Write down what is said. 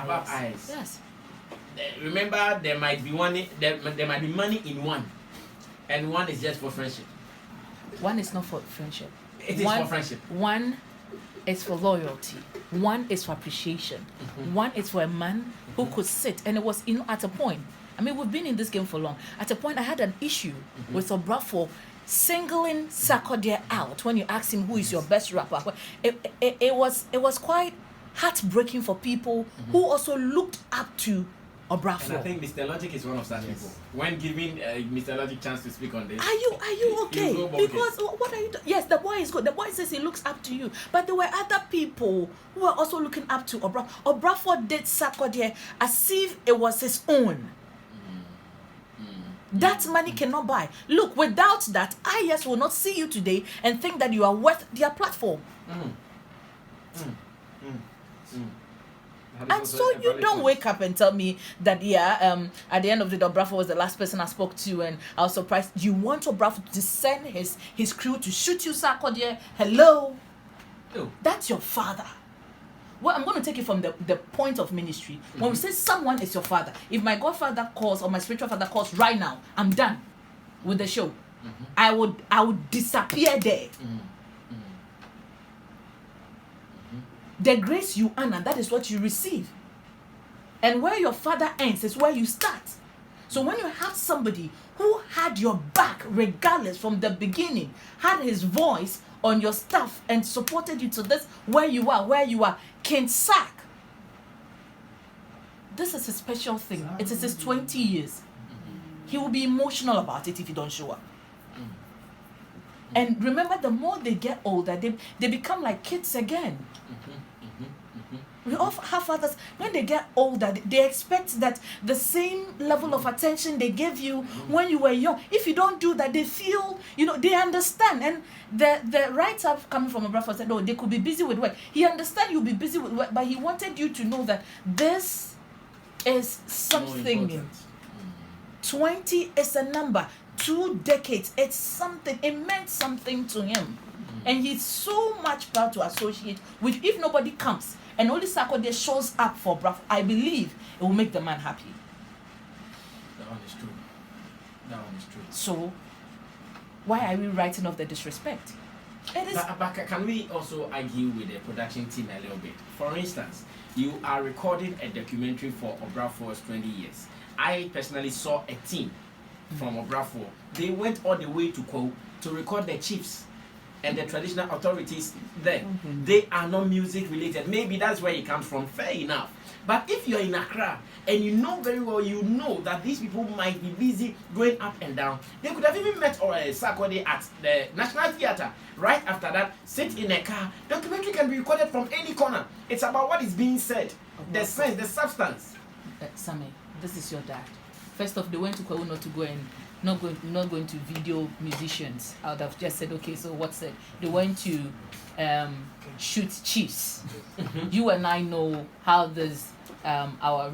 Above eyes. Yes. Remember, there might be money. There might be money in one, and one is just for friendship. One is not for friendship. It is for friendship. One is for loyalty. One is for appreciation. One is for a man who could sit, and it was at a point. I mean, we've been in this game for long. At a point, I had an issue with Obrafour singling Sarkodie out when you asked him who is your best rapper. It was quite heartbreaking for people who also looked up to Obrafour. And I think Mr. Logic is one of such people. When giving Mr. Logic chance to speak on this, are you okay? Because what are you doing? Yes, the boy is good. The boy says he looks up to you, but there were other people who were also looking up to Obrafour. Obrafour did Sarkodie as if it was his own. That money cannot buy. Look, without that, IS will not see you today and think that you are worth their platform. And so you don't wake up and tell me that at the end of the day, Obrafour was the last person I spoke to, and I was surprised. You want Obrafour to send his crew to shoot you, Sarkodie? Hello, that's your father. Well, I'm going to take it from the point of ministry. When we say someone is your father, if my godfather calls or my spiritual father calls right now, I'm done with the show. I would disappear there. The grace you honor, that is what you receive. And where your father ends is where you start. So when you have somebody who had your back regardless from the beginning, had his voice on your stuff and supported you to this, where you are, King Sack. This is a special thing. It is his 20 years. He will be emotional about it if you don't show up. And remember, the more they get older, they become like kids again. We all have fathers, when they get older, they expect that the same level of attention they gave you when you were young. If you don't do that, they feel, they understand. And the writer coming from Obrafour said, no, they could be busy with work. He understands you'll be busy with work, but he wanted you to know that this is something. 20 is a number. 2 decades, it's something. It meant something to him. And he's so much proud to associate with. If nobody comes and only Sarkodie shows up for Obrafour, I believe it will make the man happy. That one is true. So, why are we writing off the disrespect? It is. But can we also argue with the production team a little bit? For instance, you are recording a documentary for Obrafour's 20 years. I personally saw a team from Obrafour. They went all the way to Kyei to record the chiefs and the traditional authorities there. They are not music related. Maybe that's where it comes from, fair enough. But if you're in Accra and you know very well, that these people might be busy going up and down, they could have even met Sarkodie at the National Theatre. Right after that, sit in a car. Documentary can be recorded from any corner. It's about what is being said, the sense, the substance. Sammy, this is your dad. First off, they went to Kyei not to go and not going to video musicians. I would have just said, okay, so what's it? They went to shoot chiefs. You and I know how this our